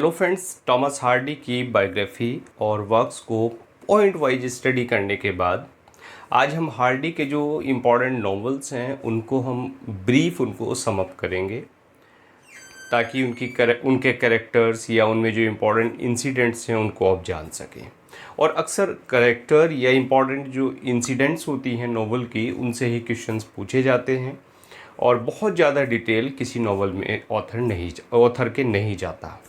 Hello friends, Thomas Hardy की biography और works को पॉइंट वाइज स्टडी करने के बाद आज हम हार्डी के जो इम्पोर्टेंट नॉवेल्स हैं उनको हम ब्रीफ उनको सम अप करेंगे ताकि उनके कैरेक्टर्स या उनमें जो इम्पोर्टेंट इंसिडेंट्स हैं उनको आप जान सकें। और अक्सर कैरेक्टर या इम्पोर्टेंट जो इंसिडेंट्स होती हैं नॉवल की उनसे ही क्वेश्चंस पूछे जाते हैं और बहुत ज़्यादा डिटेल किसी नॉवल में ऑथर के नहीं जाता।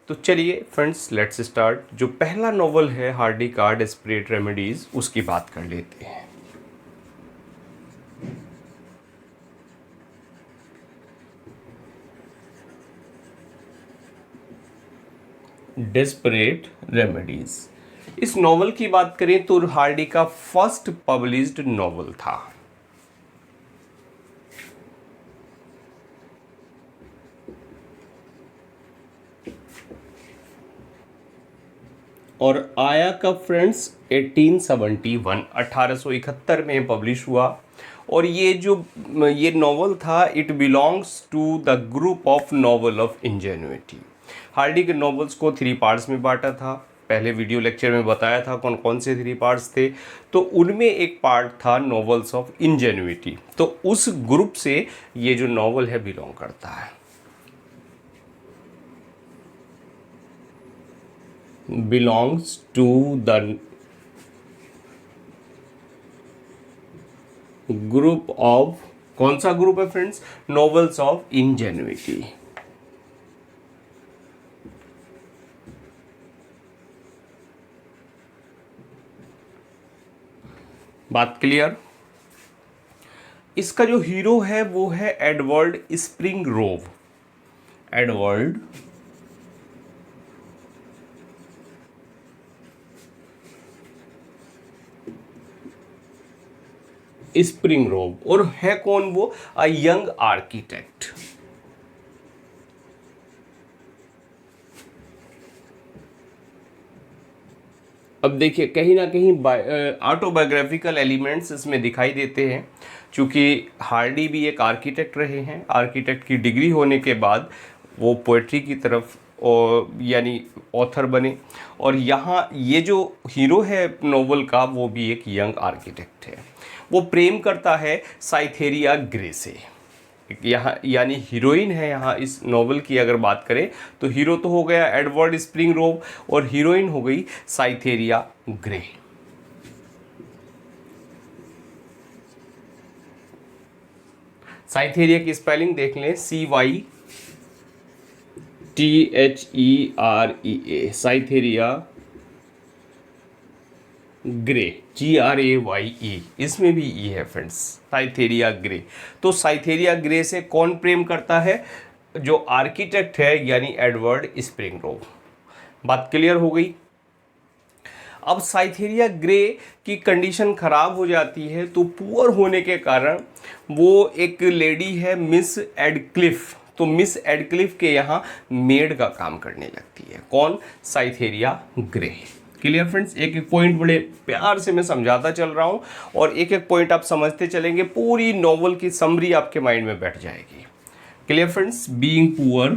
तो चलिए फ्रेंड्स, लेट्स स्टार्ट। जो पहला नॉवल है हार्डी का डेस्परेट रेमेडीज, उसकी बात कर लेते हैं। डेस्परेट रेमेडीज, इस नॉवल की बात करें तो हार्डी का फर्स्ट पब्लिश्ड नॉवल था। और आया कब फ्रेंड्स? 1871 1871 में पब्लिश हुआ। और ये नॉवल था, it belongs to the group of novel of ingenuity. Hardy के नॉवल्स को 3 पार्ट्स में बांटा था। पहले वीडियो लेक्चर में बताया था कौन कौन से 3 पार्ट्स थे। तो उनमें एक पार्ट था नॉवल्स ऑफ इंजेन्युइटी। तो उस ग्रुप से ये जो नॉवल है बिलोंग करता है। belongs to the group of, कौन सा ग्रुप है फ्रेंड्स? Novels of इंजेन्युइटी। बात क्लियर? इसका जो हीरो है वो है Edward spring Grove. Edward spring Grove. और है कौन वो? A young architect. अब देखिए, कहीं ना कहीं ऑटोबायोग्राफिकल एलिमेंट्स इसमें दिखाई देते हैं। चूँकि हार्डी भी एक आर्किटेक्ट रहे हैं, आर्किटेक्ट की डिग्री होने के बाद वो पोएट्री की तरफ यानी ऑथर बने। और यहाँ ये जो हीरो है नोवेल का वो भी एक यंग आर्किटेक्ट है। वो प्रेम करता है साइथेरिया ग्रे से। यहाँ यानी हीरोइन है यहाँ इस नॉवल की अगर बात करें तो हीरो तो हो गया एडवर्ड स्प्रिंग ग्रोव और हीरोइन हो गई साइथेरिया ग्रे। साइथेरिया की स्पेलिंग देख लें, CYTHEREA, साइथेरिया ग्रे, GRAYE, इसमें भी ई है फ्रेंड्स, साइथेरिया ग्रे। तो साइथेरिया ग्रे से कौन प्रेम करता है? जो आर्किटेक्ट है यानी एडवर्ड स्प्रिंग ग्रोव। बात क्लियर हो गई? अब साइथेरिया ग्रे की कंडीशन खराब हो जाती है तो पुअर होने के कारण वो एक लेडी है मिस एडक्लिफ, तो मिस एडक्लिफ के यहाँ मेड का काम करने लगती है। कौन? साइथेरिया ग्रे। Clear friends? एक एक पॉइंट बड़े प्यार से मैं समझाता चल रहा हूँ और एक एक पॉइंट आप समझते चलेंगे, पूरी नॉवल की समरी आपके माइंड में बैठ जाएगी। Clear friends? बीइंग पुअर,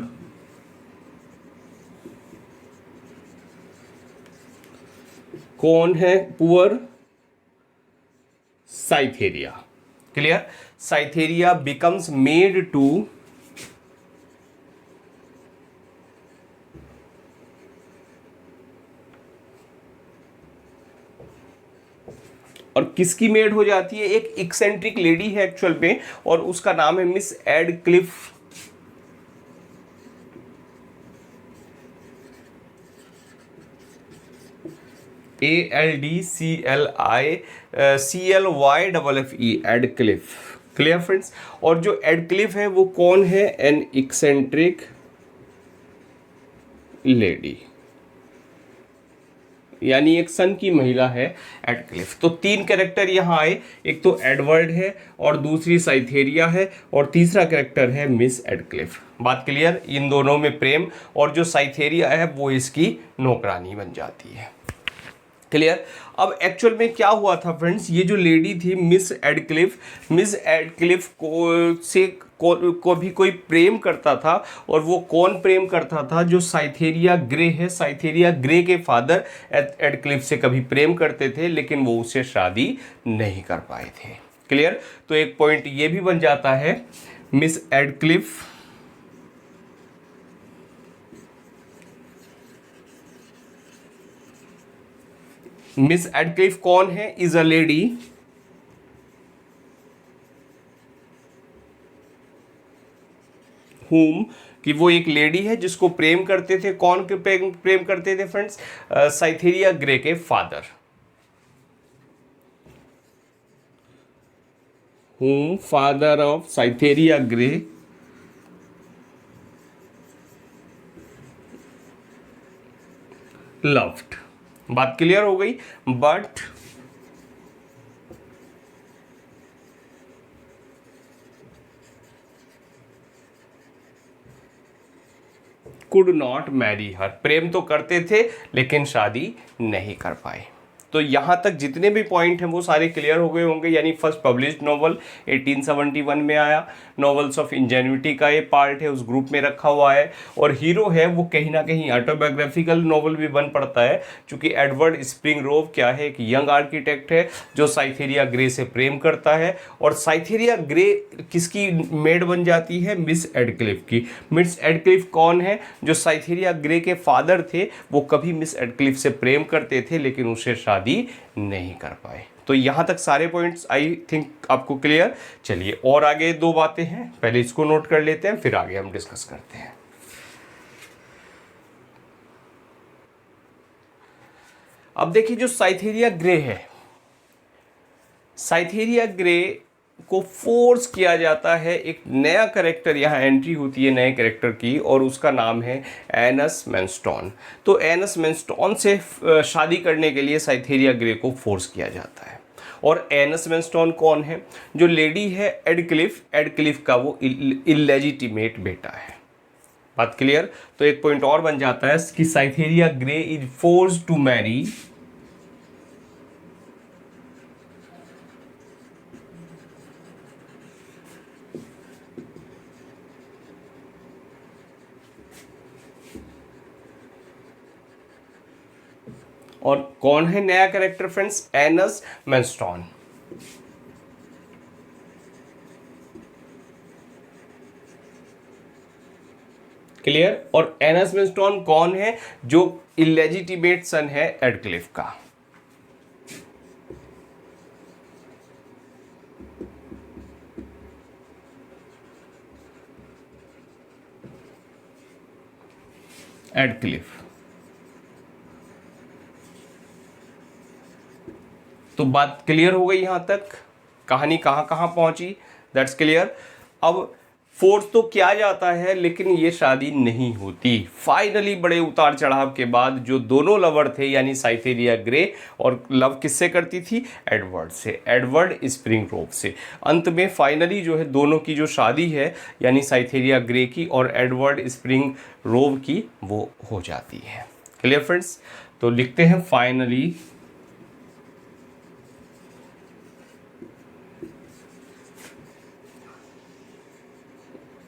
कौन है poor? Cytherea. Clear? Cytherea becomes maid to और किसकी मेड हो जाती है? एक एक्सेंट्रिक लेडी है एक्चुअल में और उसका नाम है Miss Aldclyffe. ALDCLICLYFFE, Aldclyffe. Clear friends? और जो एडक्लिफ है वो कौन है? एन एक्सेंट्रिक लेडी, यानी एक सन की महिला है एडक्लिफ। तो 3 कैरेक्टर यहाँ आए, एक तो एडवर्ड है और दूसरी साइथेरिया है और तीसरा कैरेक्टर है मिस एडक्लिफ। बात क्लियर? इन दोनों में प्रेम, और जो साइथेरिया है वो इसकी नौकरानी बन जाती है। क्लियर? अब एक्चुअल में क्या हुआ था फ्रेंड्स, ये जो लेडी थी मिस एडक्लिफ को से को भी कोई प्रेम करता था, और वो कौन प्रेम करता था? जो साइथेरिया ग्रे है, साइथेरिया ग्रे के फादर एडक्लिफ से कभी प्रेम करते थे, लेकिन वो उससे शादी नहीं कर पाए थे। क्लियर? तो एक पॉइंट ये भी बन जाता है, मिस एडक्लिफ कौन है? इज अ लेडी हुम, कि वो एक लेडी है जिसको प्रेम करते थे। कौन के प्रेम करते थे फ्रेंड्स? साइथेरिया ग्रे के father, whom father of Cytherea Graye loved. बात क्लियर हो गई? But could not marry her, प्रेम तो करते थे लेकिन शादी नहीं कर पाए। तो यहाँ तक जितने भी पॉइंट हैं वो सारे क्लियर हो गए होंगे। यानी फर्स्ट पब्लिश्ड नॉवल 1871 में आया, नॉवेल्स ऑफ इंजेन्युइटी का ये पार्ट है, उस ग्रुप में रखा हुआ है। और हीरो है वो कहीं ना कहीं ऑटोबायोग्राफिकल नॉवल भी बन पड़ता है, क्योंकि एडवर्ड स्प्रिंग रोव क्या है? एक यंग आर्किटेक्ट है जो साइथेरिया ग्रे से प्रेम करता है, और साइथेरिया ग्रे किसकी मेड बन जाती है? मिस एडक्लिफ की। मिस एडक्लिफ कौन है? जो साइथेरिया ग्रे के फादर थे, वो कभी मिस एडक्लिफ से प्रेम करते थे लेकिन उससे शादी नहीं कर पाए। तो यहां तक सारे पॉइंट्स आई थिंक आपको क्लियर। चलिए और आगे दो बातें हैं, पहले इसको नोट कर लेते हैं, फिर आगे हम डिस्कस करते हैं। अब देखिए जो साइथेरिया ग्रे है, साइथेरिया ग्रे को फोर्स किया जाता है, एक नया कैरेक्टर यहाँ एंट्री होती है नए कैरेक्टर की, और उसका नाम है एनस मैनस्टॉन। तो एनस मैनस्टॉन से शादी करने के लिए साइथेरिया ग्रे को फोर्स किया जाता है। और एनस मैनस्टॉन कौन है? जो लेडी है एडक्लिफ, एडक्लिफ का वो इलेजिटिमेट बेटा है। बात क्लियर? तो एक पॉइंट और बन जाता है कि Cytherea Graye is forced to marry और कौन है नया character friends? Aeneas Manston. Clear? और एनस मैनस्टॉन कौन है? जो इलेजिटिमेट सन है एडक्लिफ का। एडक्लिफ। तो बात क्लियर हो गई यहां तक, कहानी कहां कहां पहुंची, दैट्स क्लियर। अब फोर्स तो किया जाता है लेकिन ये शादी नहीं होती। फाइनली बड़े उतार चढ़ाव के बाद जो दोनों लवर थे, यानी साइथेरिया ग्रे और लव किससे करती थी? एडवर्ड से, एडवर्ड स्प्रिंग रोव से। अंत में फाइनली जो है दोनों की जो शादी है, यानी साइथेरिया ग्रे की और एडवर्ड स्प्रिंग रोव की, वो हो जाती है। Clear friends? तो लिखते हैं फाइनली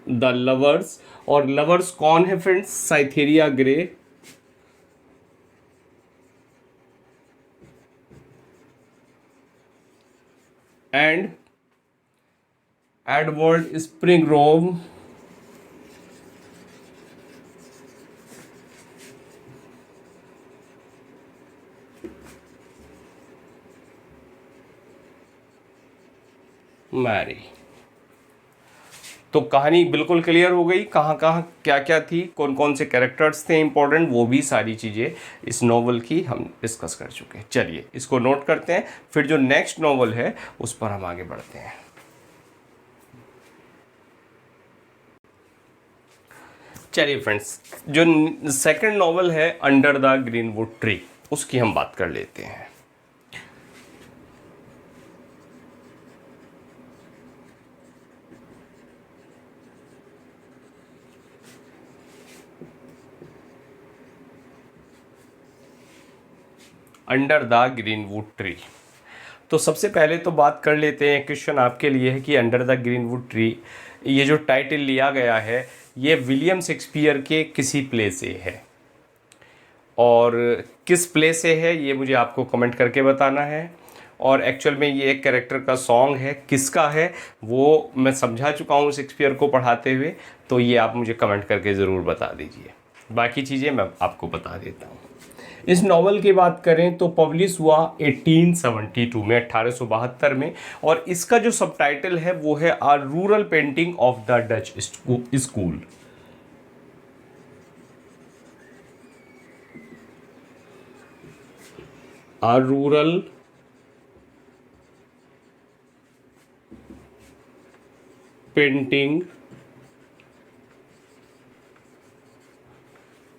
द लवर्स। और लवर्स कौन है friends? Cytherea Graye and Edward Springrove marry. तो कहानी बिल्कुल क्लियर हो गई, कहाँ कहाँ क्या क्या थी, कौन कौन से कैरेक्टर्स थे इंपॉर्टेंट, वो भी सारी चीज़ें इस नॉवल की हम डिस्कस कर चुके हैं। चलिए इसको नोट करते हैं, फिर जो नेक्स्ट नॉवल है उस पर हम आगे बढ़ते हैं। चलिए फ्रेंड्स, जो सेकंड नॉवल है अंडर द ग्रीनवुड ट्री, उसकी हम बात कर लेते हैं। Under the greenwood tree. तो सबसे पहले तो बात कर लेते हैं, क्वेश्चन आपके लिए है कि अंडर द ग्रीनवुड ट्री, ये जो टाइटल लिया गया है ये विलियम शेक्सपियर के किसी प्ले से है, और किस प्ले से है ये मुझे आपको कमेंट करके बताना है। और एक्चुअल में ये एक कैरेक्टर का सॉन्ग है, किसका है वो मैं समझा चुका हूँ शेक्सपियर को पढ़ाते हुए, तो ये आप मुझे कमेंट करके ज़रूर बता दीजिए। बाकी चीज़ें मैं आपको बता देता हूँ। इस नावल की बात करें तो पब्लिश हुआ 1872 में, 1872 में, और इसका जो सबटाइटल है वो है a rural painting of the Dutch school. A rural painting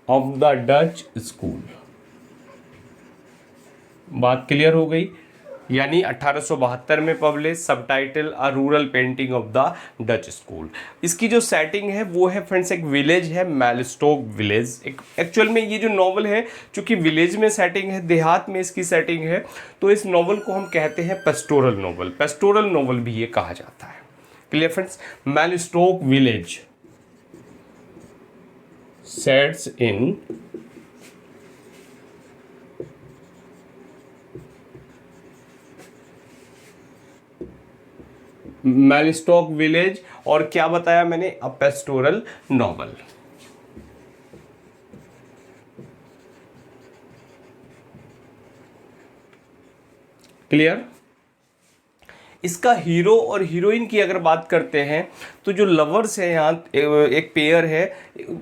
of the Dutch school. बात क्लियर हो गई, यानी 1872 में publish, subtitle a rural painting of the Dutch school. इसकी जो सेटिंग है वो है फ्रेंड्स एक विलेज है, मेलस्टोक विलेज। एक एक्चुअल में ये जो नॉवल है चूंकि विलेज में सेटिंग है, देहात में इसकी सेटिंग है, तो इस नॉवल को हम कहते हैं पेस्टोरल नॉवल। पेस्टोरल नॉवल भी ये कहा जाता है। Clear friends, Mellstock village sets in Mellstock village, और क्या बताया मैंने, अ पेस्टोरल नॉवल। क्लियर। इसका हीरो और हीरोइन की अगर बात करते हैं तो जो लवर्स हैं यहाँ एक पेयर है,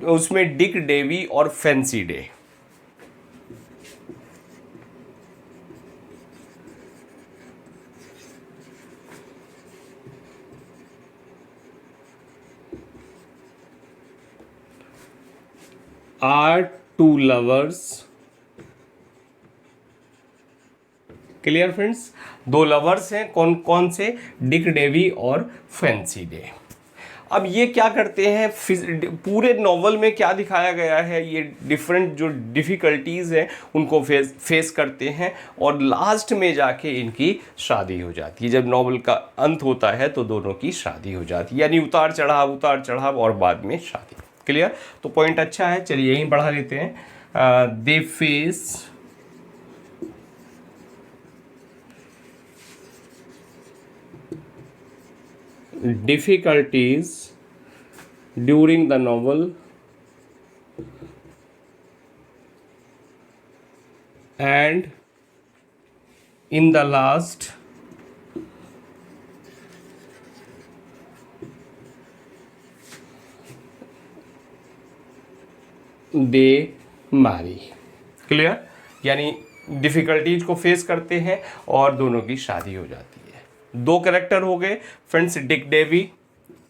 उसमें डिक डेवी और Fancy Day. Are two lovers. Clear friends, दो लवर्स हैं, कौन कौन से, डिक डेवी और फैंसी डे। अब ये क्या करते हैं, पूरे नॉवल में क्या दिखाया गया है, ये डिफरेंट जो डिफ़िकल्टीज़ हैं उनको फेस करते हैं, और लास्ट में जाके इनकी शादी हो जाती है। जब नॉवल का अंत होता है तो दोनों की शादी हो जाती है, यानी उतार चढ़ाव और बाद में शादी। क्लियर, तो पॉइंट अच्छा है, चलिए यहीं बढ़ा लेते हैं। They face difficulties during the novel and in the last they marry। Clear, यानी डिफिकल्टीज को फेस करते हैं और दोनों की शादी हो जाती है। दो कैरेक्टर हो गए फ्रेंड्स, डिक डेवी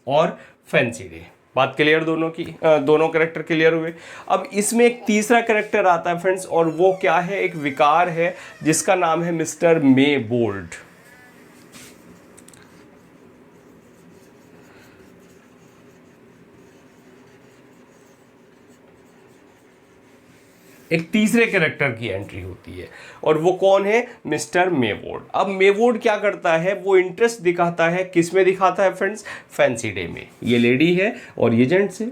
और फैंसी डे। बात क्लियर, दोनों की दोनों कैरेक्टर क्लियर हुए। अब इसमें एक तीसरा कैरेक्टर आता है फ्रेंड्स, और वो क्या है, एक विकार है जिसका नाम है मिस्टर मे बोल्ड। एक तीसरे कैरेक्टर की एंट्री होती है, और वो कौन है, मिस्टर मेवोर्ड। अब मेवोर्ड क्या करता है, वो इंटरेस्ट दिखाता है, किस में दिखाता है फ्रेंड्स, फैंसी डे में। ये लेडी है और ये जेंट्स है।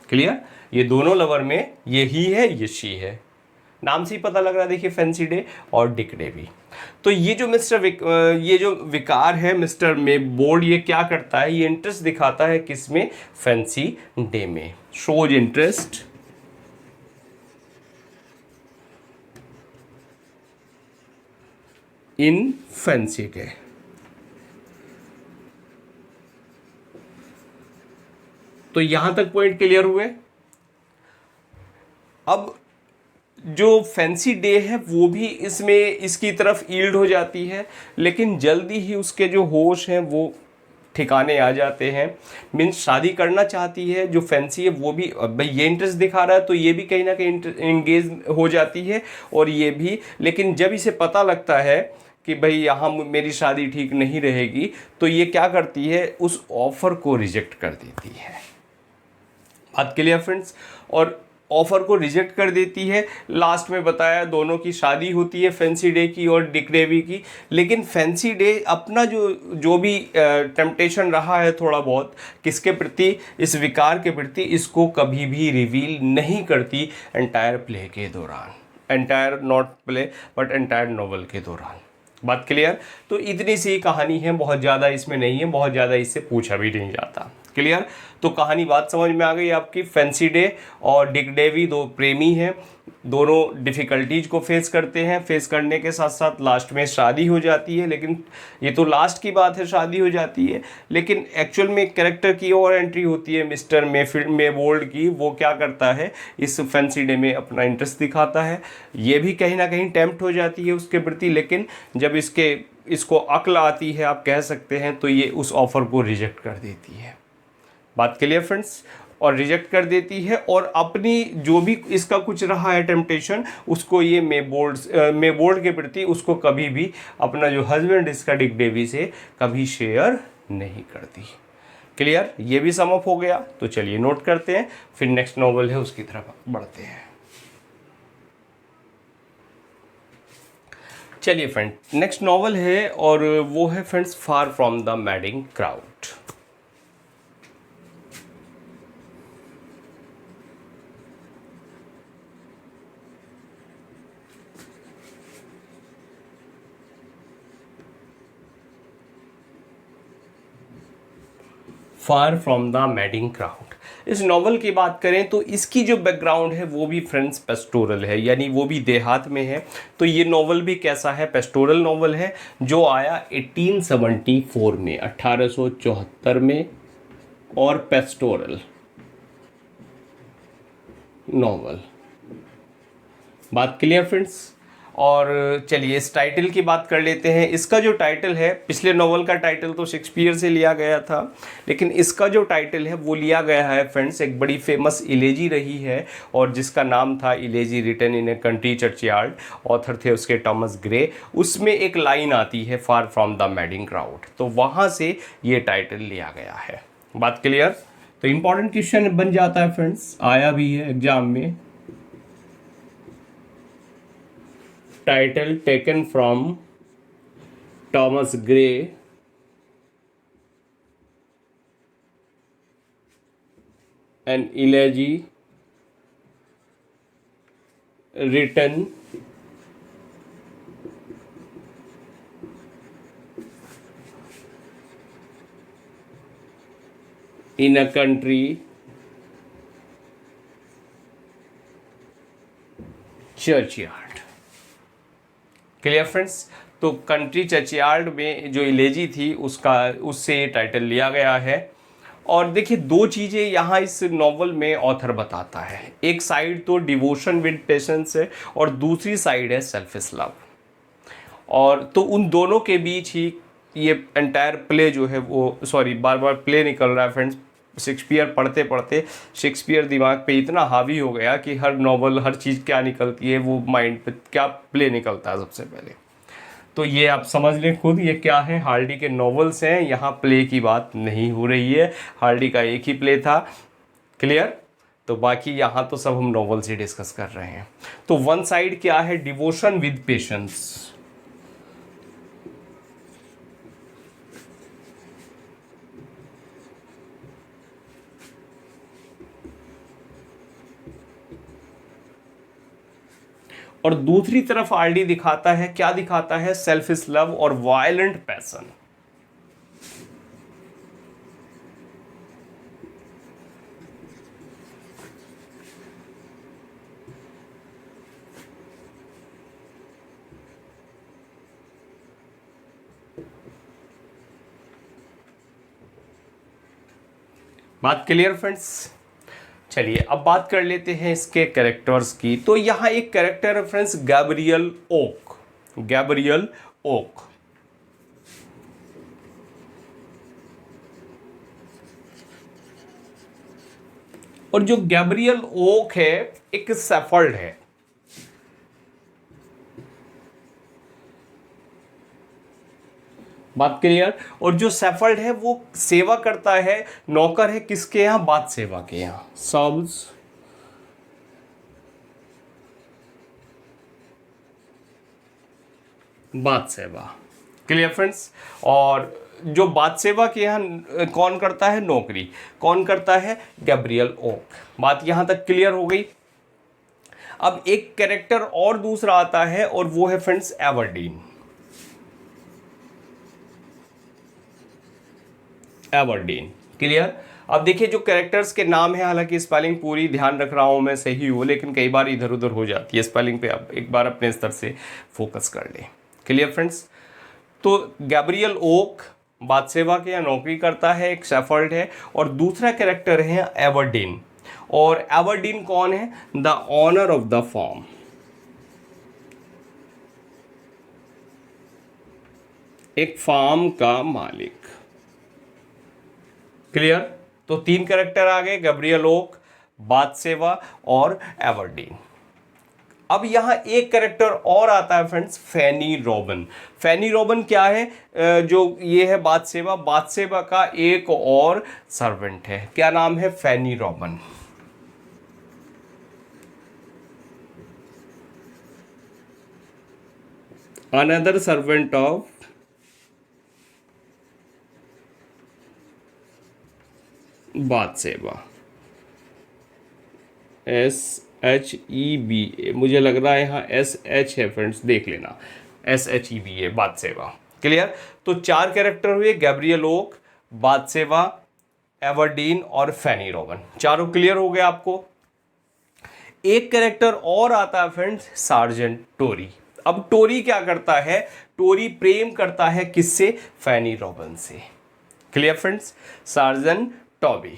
क्लियर, ये दोनों लवर में ये ही है, ये शी है, नाम से ही पता लग रहा है, देखिए फैंसी डे और डिक डे भी। तो ये जो ये जो विकार है मिस्टर मेवोर्ड, ये क्या करता है, ये इंटरेस्ट दिखाता है किस में, फैंसी डे में। Shows interest in fancy day. तो यहां तक पॉइंट क्लियर हुए। अब जो फैंसी डे है वो भी इसमें इसकी तरफ ईल्ड हो जाती है, लेकिन जल्दी ही उसके जो होश हैं वो ठिकाने आ जाते हैं। मीन्स शादी करना चाहती है जो फैंसी है, वो भी भाई ये इंटरेस्ट दिखा रहा है तो ये भी कहीं ना कहीं एंगेज हो जाती है, और ये भी। लेकिन जब इसे पता लगता है कि भाई यहाँ मेरी शादी ठीक नहीं रहेगी, तो ये क्या करती है, उस ऑफ़र को रिजेक्ट कर देती है। बात क्लियर फ्रेंड्स। और ऑफर को रिजेक्ट कर देती है। लास्ट में बताया दोनों की शादी होती है, फैंसी डे की और डिक डेवी की। लेकिन फैंसी डे अपना जो भी टेम्पटेशन रहा है थोड़ा बहुत किसके प्रति, इस विकार के प्रति, इसको कभी भी रिवील नहीं करती एंटायर प्ले के दौरान, entire not play but entire novel के दौरान। बात क्लियर? तो इतनी सी कहानी है, बहुत ज़्यादा इसमें नहीं है, बहुत ज़्यादा इससे पूछा भी नहीं जाता। क्लियर? तो कहानी बात समझ में आ गई आपकी। फैंसी डे और डिक डेवी दो प्रेमी हैं, दोनों डिफ़िकल्टीज को फेस करते हैं, फेस करने के साथ साथ लास्ट में शादी हो जाती है। लेकिन ये तो लास्ट की बात है, शादी हो जाती है, लेकिन एक्चुअल में कैरेक्टर की और एंट्री होती है मिस्टर मेबोल्ड की। वो क्या करता है, इस फैंसी डे में अपना इंटरेस्ट दिखाता है, ये भी कहीं ना कहीं टेम्प्ट हो जाती है उसके प्रति। लेकिन जब इसको अक्ल आती है आप कह सकते हैं, तो ये उस ऑफ़र को रिजेक्ट कर देती है। बात क्लियर फ्रेंड्स? और रिजेक्ट कर देती है और अपनी जो भी इसका कुछ रहा है टेम्पटेशन, उसको ये मेबोल्ड के प्रति उसको कभी भी अपना जो हस्बैंड इसका डिक डेवी से कभी शेयर नहीं करती। क्लियर? ये भी सम अप हो गया। तो चलिए नोट करते हैं, फिर नेक्स्ट नॉवल है उसकी तरफ बढ़ते हैं। चलिए फ्रेंड, नेक्स्ट नॉवल है और वो है friends far from the madding crowd. Far from the madding crowd, इस नॉवल की बात करें तो इसकी जो बैकग्राउंड है वो भी फ्रेंड्स पेस्टोरल है, यानी वो भी देहात में है। तो ये नॉवल भी कैसा है, पेस्टोरल नॉवल है, जो आया 1874 में, 1874 में, और पेस्टोरल नॉवल। बात क्लियर फ्रेंड्स? और चलिए इस टाइटल की बात कर लेते हैं। इसका जो टाइटल है, पिछले नॉवल का टाइटल तो शेक्सपियर से लिया गया था, लेकिन इसका जो टाइटल है वो लिया गया है फ्रेंड्स, एक बड़ी फेमस इलेजी रही है और जिसका नाम था elegy written in a country churchyard. Author थे उसके टॉमस ग्रे। उसमें एक लाइन आती है far from the madding crowd, तो वहाँ से ये टाइटल लिया गया है। बात क्लियर? तो इंपॉर्टेंट क्वेश्चन बन जाता है फ्रेंड्स, आया भी है एग्जाम में। Title taken from Thomas Gray, an elegy written in a country churchyard। Clear friends? तो कंट्री चर्चयार्ड में जो इलेजी थी उससे ये टाइटल लिया गया है। और देखिए दो चीज़ें यहाँ इस नॉवल में ऑथर बताता है, एक साइड तो डिवोशन विद पेशेंस है और दूसरी साइड है सेल्फिश लव। और तो उन दोनों के बीच ही ये एंटायर प्ले जो है वो, सॉरी बार बार प्ले निकल रहा है फ्रेंड्स, शेक्सपियर पढ़ते पढ़ते शेक्सपियर दिमाग पे इतना हावी हो गया कि हर नॉवल हर चीज़ क्या निकलती है वो माइंड पे क्या प्ले निकलता है सबसे पहले। तो ये आप समझ लें खुद, ये क्या है, हार्डी के नॉवेल्स हैं, यहाँ प्ले की बात नहीं हो रही है। हार्डी का एक ही प्ले था। क्लियर? तो बाकी यहाँ तो सब हम नॉवेल्स ही डिस्कस कर रहे हैं। तो वन साइड क्या है, डिवोशन विद पेशेंस, और दूसरी तरफ आरडी दिखाता है, क्या दिखाता है, सेल्फिश लव और वायलेंट पैशन। बात क्लियर फ्रेंड्स? चलिए अब बात कर लेते हैं इसके कैरेक्टर्स की। तो यहाँ एक कैरेक्टर है friends, Gabriel Oak. Gabriel Oak, और जो गैब्रियल ओक है एक सेफर्ड है। बात क्लियर? और जो सेफर्ड है वो सेवा करता है, नौकर है किसके यहाँ, बात सेवा के यहाँ, सर्व्स बादसेवा। Clear friends. और जो बादसेवा के यहाँ कौन करता है नौकरी, कौन करता है, गैब्रियल ओक। बात यहाँ तक क्लियर हो गई। अब एक कैरेक्टर और दूसरा आता है और वो है फ्रेंड्स एवर्डीन। एवर्डीन। क्लियर। अब देखिए जो कैरेक्टर्स के नाम है, हालांकि स्पेलिंग पूरी ध्यान रख रहा हूं मैं सही हो, लेकिन कई बार इधर उधर हो जाती है स्पेलिंग पे, आप एक बार अपने स्तर से फोकस कर लें। Clear friends. तो गैब्रियल ओक बादसेवा के यहाँ नौकरी करता है, एक शेफर्ड है, और दूसरा कैरेक्टर है एवर्डीन। और एवर्डीन कौन है, the owner of the farm, एक फार्म का मालिक। क्लियर। तो तीन कैरेक्टर आ गए, गैब्रियल ओक, बादसेवा और एवर्डीन। अब यहां एक कैरेक्टर और आता है फ्रेंड्स, फैनी रॉबिन। फैनी रॉबिन क्या है, जो ये है बादसेवा, बादसेवा का एक और सर्वेंट है, क्या नाम है, Fanny Robin. Another servant of Bathsheba, SHEBA, मुझे लग रहा है यहाँ SH है फ्रेंड्स, देख लेना, SHEBA बादसेवा। क्लियर। तो चार कैरेक्टर हुए, गैब्रियल ओक, बादसेवा, एवर्डीन और फैनी रॉबिन। चारों क्लियर हो गए आपको। एक कैरेक्टर और आता है फ्रेंड्स, सार्जेंट टोरी। अब टोरी क्या करता है, टोरी प्रेम करता है किससे, फैनी रॉबिन से। Clear friends. Sergeant Troy.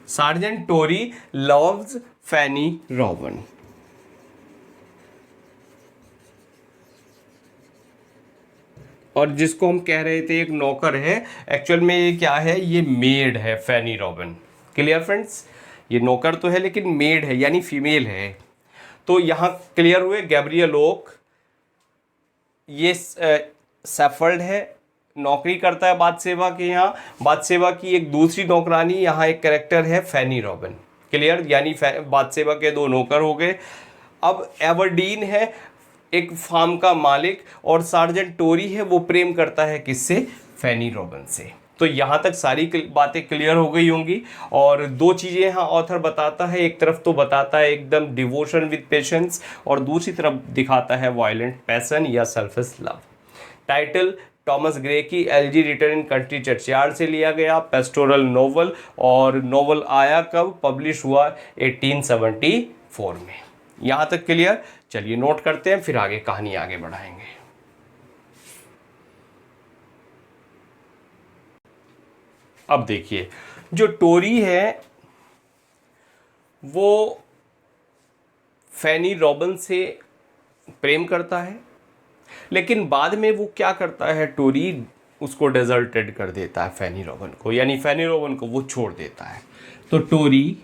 Sergeant Troy loves Fanny Robin. और जिसको हम कह रहे थे एक नौकर है, एक्चुअल में ये क्या है, ये मेड है फैनी रॉबिन। Clear friends. ये नौकर तो है लेकिन मेड है, यानी फीमेल है। तो यहाँ क्लियर हुए, गैब्रियल ओक ये सेफर्ड है, नौकरी करता है बादसेवा के यहाँ। बादसेवा की एक दूसरी नौकरानी, यहाँ एक कैरेक्टर है फैनी रॉबिन। क्लियर। यानी बादसेवा के दो नौकर हो गए। अब एवर्डीन है एक फार्म का मालिक, और सार्जेंट टोरी है वो प्रेम करता है किससे, फैनी रॉबिन से। तो यहाँ तक सारी बातें क्लियर हो गई होंगी। और दो चीज़ें यहाँ ऑथर बताता है, एक तरफ तो बताता है एकदम डिवोशन विद पेशेंस, और दूसरी तरफ दिखाता है वायलेंट पैशन या selfish love. Title Thomas Gray की elegy written in country churchyard से लिया गया, पेस्टोरल नोवेल। और नोवेल आया कब, पब्लिश हुआ 1874 में। यहाँ तक क्लियर। चलिए नोट करते हैं, फिर आगे कहानी आगे बढ़ाएंगे। अब देखिए जो टोरी है वो फैनी रॉबिन से प्रेम करता है, लेकिन बाद में वो क्या करता है, टोरी उसको डेजर्टेड कर देता है फैनी रॉबिन को, यानी फैनी रॉबिन को वो छोड़ देता है। तो टोरी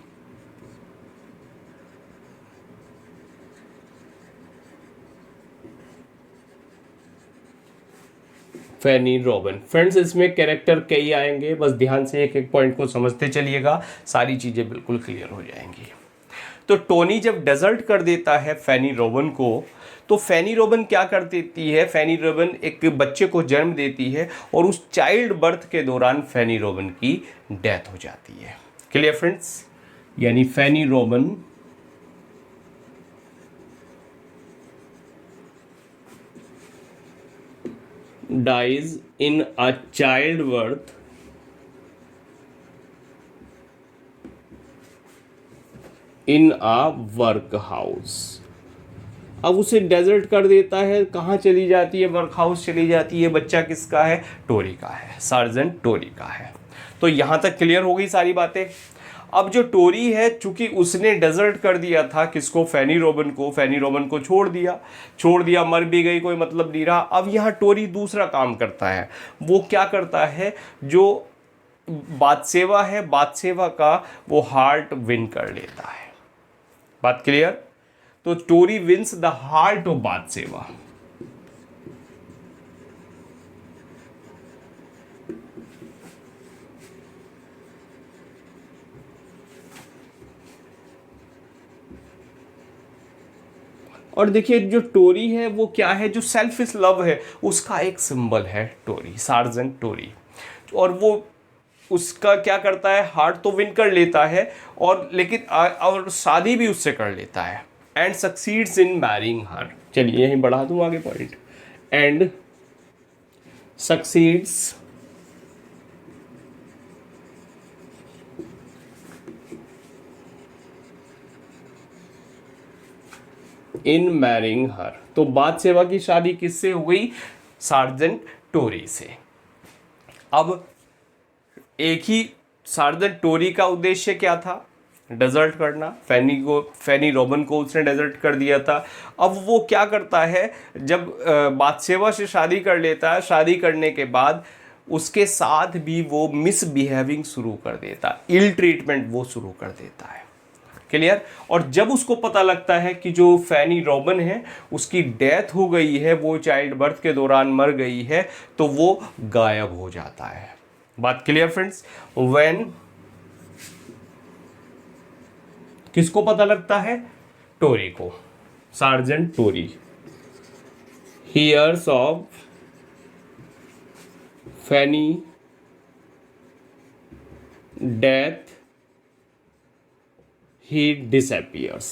फैनी रॉबिन। फ्रेंड्स इसमें कैरेक्टर कई आएंगे, बस ध्यान से एक एक पॉइंट को समझते चलिएगा, सारी चीज़ें बिल्कुल क्लियर हो जाएंगी। तो टोनी जब डेजर्ट कर देता है फैनी रॉबिन को, तो फैनी रॉबिन क्या कर देती है, फैनी रॉबिन एक बच्चे को जन्म देती है, और उस चाइल्ड बर्थ के दौरान फैनी रॉबिन की डेथ हो जाती है। Clear friends. यानी फैनी robin dies in a childbirth in a workhouse। अब उसे डेजर्ट कर देता है, कहाँ चली जाती है, वर्क हाउस चली जाती है। बच्चा किसका है, टोरी का है, सार्जेंट टोरी का है। तो यहाँ तक क्लियर हो गई सारी बातें। अब जो टोरी है, चूंकि उसने डेजर्ट कर दिया था किसको, फैनी रॉबिन को, फैनी रॉबिन को छोड़ दिया, मर भी गई, कोई मतलब नहीं रहा। अब यहाँ टोरी दूसरा काम करता है, वो क्या करता है, जो बादसेवा है, बादसेवा का वो हार्ट विन कर लेता है। बात क्लियर। तो Troy wins the heart of Bathsheba. और देखिए जो टोरी है वो क्या है, जो सेल्फिश लव है उसका एक सिंबल है टोरी, सार्जेंट टोरी। और वो उसका क्या करता है, हार्ट तो विन कर लेता है और लेकिन और शादी भी उससे कर लेता है, and succeeds in marrying her. चलिए यहीं बढ़ा दूं आगे point, and succeeds in marrying her. तो बादशेवा की शादी किससे हो गई, सार्जेंट टोरी से। अब एक ही सार्जेंट टोरी का उद्देश्य क्या था, डेजर्ट करना, फैनी रॉबिन को उसने डेजर्ट कर दिया था। अब वो क्या करता है, जब बादशेवा से शादी कर लेता है, शादी करने के बाद उसके साथ भी वो मिसबिहेविंग शुरू कर देता, इल ट्रीटमेंट वो शुरू कर देता है। क्लियर। और जब उसको पता लगता है कि जो फैनी रॉबिन है उसकी डेथ हो गई है, वो चाइल्ड बर्थ के दौरान मर गई है, तो वो गायब हो जाता है। बात क्लियर फ्रेंड्स। व्हेन, किसको पता लगता है, टोरी को, sergeant Troy hears of Fanny death, he disappears।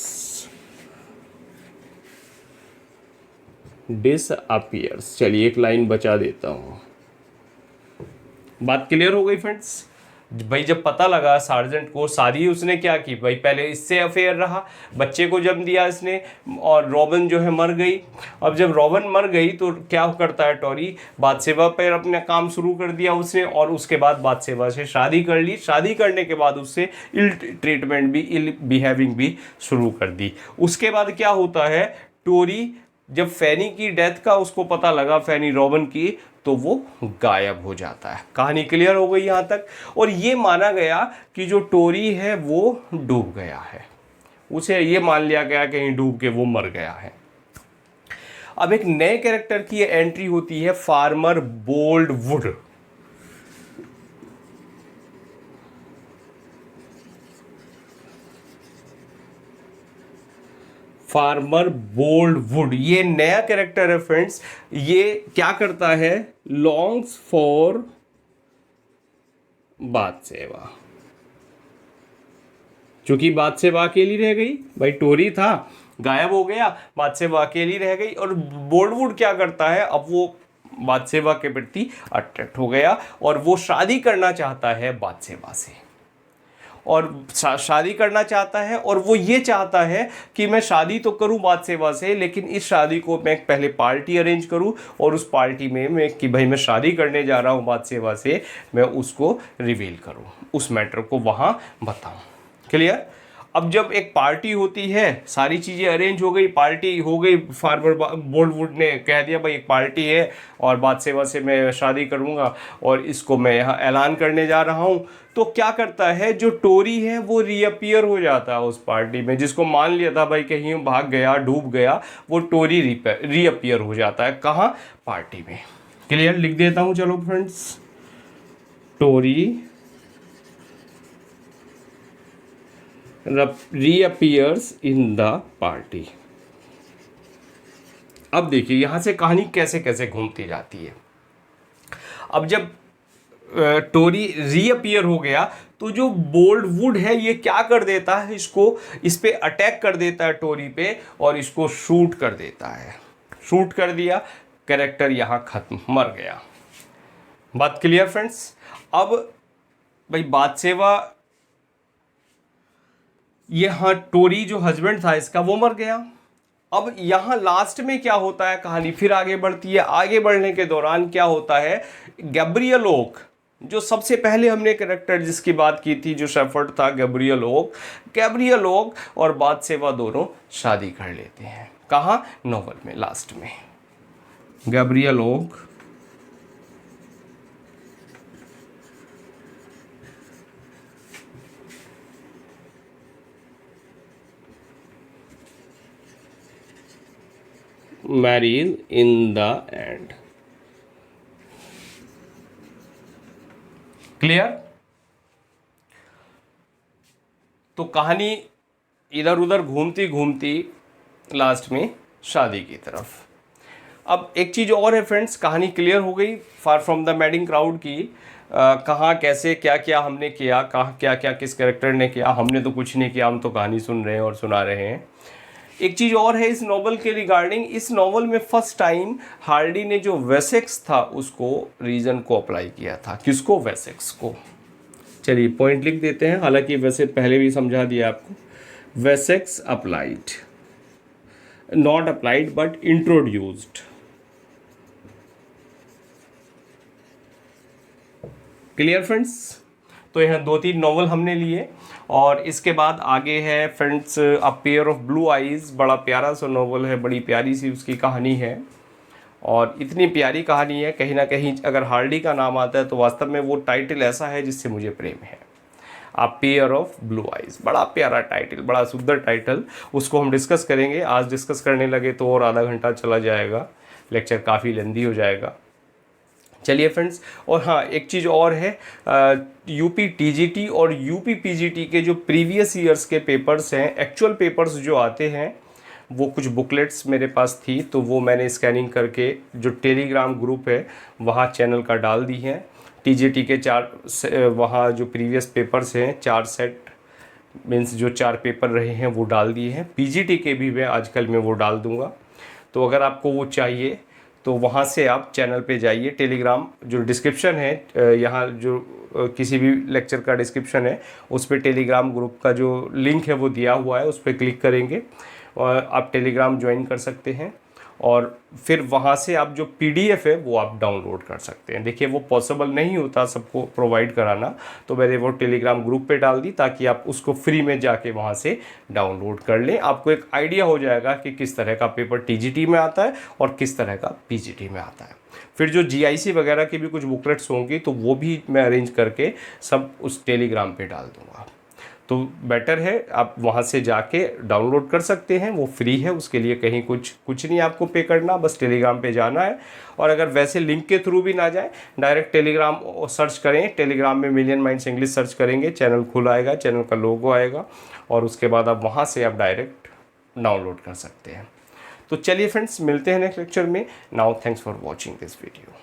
चलिए एक लाइन बचा देता हूं। बात क्लियर हो गई फ्रेंड्स। भाई जब पता लगा सार्जेंट को, शादी उसने क्या की भाई, पहले इससे अफेयर रहा, बच्चे को जन्म दिया इसने, और रॉबिन जो है मर गई। अब जब रॉबिन मर गई तो क्या करता है टोरी, बादशेवा पर अपना काम शुरू कर दिया उसने, और उसके बाद बादशेवा से शादी कर ली। शादी करने के बाद उससे इल ट्रीटमेंट भी, इल बिहेविंग भी शुरू कर दी। उसके बाद क्या होता है, टोरी जब फैनी की डेथ का उसको पता लगा, फैनी रॉबिन की, तो वो गायब हो जाता है। कहानी क्लियर हो गई यहाँ तक। और ये माना गया कि जो टोरी है वो डूब गया है, उसे ये मान लिया गया कहीं डूब के वो मर गया है। अब एक नए कैरेक्टर की एंट्री होती है, फार्मर बोल्डवुड। फार्मर बोल्डवुड, ये नया कैरेक्टर है फ्रेंड्स। ये क्या करता है, लॉन्ग्स फॉर बादशेवा। क्योंकि बादशेवा अकेली रह गई, भाई टोरी था गायब हो गया, बादशेवा अकेली रह गई, और बोल्डवुड क्या करता है, अब वो बादशेवा के प्रति अट्रैक्ट हो गया और वो शादी करना चाहता है बादशेवा से, और शादी करना चाहता है। और वो ये चाहता है कि मैं शादी तो करूं बादशेवा से, लेकिन इस शादी को मैं पहले पार्टी अरेंज करूं, और उस पार्टी में मैं कि भाई मैं शादी करने जा रहा हूं बादशेवा से, मैं उसको रिवील करूं, उस मैटर को वहां बताऊं। क्लियर। अब जब एक पार्टी होती है, सारी चीज़ें अरेंज हो गई, पार्टी हो गई, फार्मर बोल्डवुड ने कह दिया भाई एक पार्टी है और बादशेवा से मैं शादी करूंगा और इसको मैं यहाँ ऐलान करने जा रहा हूँ, तो क्या करता है, जो टोरी है वो रीअपियर हो जाता है उस पार्टी में। जिसको मान लिया था भाई कहीं भाग गया, डूब गया, वो टोरी रीअपियर हो जाता है। कहाँ, पार्टी में। क्लियर, लिख देता हूँ चलो friends, Troy reappears in the party। अब देखिए यहां से कहानी कैसे कैसे घूमती जाती है। अब जब टोरी रीअपियर हो गया तो जो बोल्डवुड है ये क्या कर देता है, इसको, इस पे अटैक कर देता है टोरी पे, और इसको शूट कर देता है। शूट कर दिया, कैरेक्टर यहां खत्म, मर गया। बात क्लियर फ्रेंड्स। अब भाई बादशेवा, ये हाँ टोरी जो हस्बैंड था इसका वो मर गया। अब यहाँ लास्ट में क्या होता है, कहानी फिर आगे बढ़ती है। आगे बढ़ने के दौरान क्या होता है, गैब्रियल ओक, जो सबसे पहले हमने कैरेक्टर जिसकी बात की थी, जो शेफर्ड था, गैब्रियल ओक और बादशेवा दोनों शादी कर लेते हैं। कहाँ, नॉवल में लास्ट में। Gabriel Oak married in the end। Clear. तो कहानी इधर उधर घूमती घूमती लास्ट में शादी की तरफ। अब एक चीज़ और है फ्रेंड्स, कहानी क्लियर हो गई फार फ्रॉम द मैडिंग क्राउड की। कहाँ कैसे क्या क्या हमने किया, कहाँ क्या क्या किस कैरेक्टर ने किया, हमने तो कुछ नहीं किया, हम तो कहानी सुन रहे हैं और सुना रहे हैं। एक चीज़ और है इस नॉवल के रिगार्डिंग, इस नॉवल में फर्स्ट टाइम हार्डी ने जो वेसेक्स था उसको रीजन को अप्लाई किया था। किसको? वेसेक्स को। चलिए पॉइंट लिख देते हैं, हालांकि वैसे पहले भी समझा दिया आपको। Wessex applied, not applied but introduced. Clear friends? तो यह 2-3 नॉवल हमने लिए और इसके बाद आगे है friends a pair of blue eyes. बड़ा प्यारा सा नॉवल है, बड़ी प्यारी सी उसकी कहानी है और इतनी प्यारी कहानी है, कहीं ना कहीं अगर हार्डी का नाम आता है तो वास्तव में वो टाइटल ऐसा है जिससे मुझे प्रेम है। A pair of blue eyes, बड़ा प्यारा टाइटल, बड़ा सुंदर टाइटल। उसको हम डिस्कस करेंगे। आज डिस्कस करने लगे तो और आधा घंटा चला जाएगा, लेक्चर काफ़ी लेंदी हो जाएगा। चलिए फ्रेंड्स, और हाँ एक चीज़ और है, UPTGT और UPPGT के जो प्रीवियस ईयर्स के पेपर्स हैं, एक्चुअल पेपर्स जो आते हैं, वो कुछ बुकलेट्स मेरे पास थी तो वो मैंने स्कैनिंग करके जो टेलीग्राम ग्रुप है वहाँ चैनल का डाल दी हैं। TGT के 4 वहाँ जो प्रीवियस पेपर्स हैं 4 सेट मीन्स जो 4 पेपर रहे हैं वो डाल दिए हैं। PGT के भी मैं आजकल में वो डाल दूँगा। तो अगर आपको वो चाहिए तो वहाँ से आप चैनल पे जाइए, टेलीग्राम जो डिस्क्रिप्शन है यहाँ जो किसी भी लेक्चर का डिस्क्रिप्शन है उस पर टेलीग्राम ग्रुप का जो लिंक है वो दिया हुआ है, उस पर क्लिक करेंगे और आप टेलीग्राम ज्वाइन कर सकते हैं और फिर वहाँ से आप जो PDF है वो आप डाउनलोड कर सकते हैं। देखिए वो पॉसिबल नहीं होता सबको प्रोवाइड कराना, तो मैंने वो टेलीग्राम ग्रुप पे डाल दी ताकि आप उसको फ्री में जाके वहाँ से डाउनलोड कर लें। आपको एक आइडिया हो जाएगा कि किस तरह का पेपर TGT में आता है और किस तरह का PGT में आता है। फिर जो GIC वगैरह की भी कुछ बुकलेट्स होंगी तो वो भी मैं अरेंज करके सब उस टेलीग्राम पे डाल दूँगा। तो बेटर है आप वहाँ से जाके डाउनलोड कर सकते हैं, वो फ्री है, उसके लिए कहीं कुछ नहीं आपको पे करना, बस टेलीग्राम पे जाना है। और अगर वैसे लिंक के थ्रू भी ना जाए, डायरेक्ट टेलीग्राम सर्च करें, टेलीग्राम में मिलियन माइंड्स इंग्लिश सर्च करेंगे, चैनल खुला आएगा, चैनल का लोगो आएगा और उसके बाद आप वहाँ से आप डायरेक्ट डाउनलोड कर सकते हैं। तो चलिए फ्रेंड्स, मिलते हैं नेक्स्ट लेक्चर में। Now thanks for watching this video.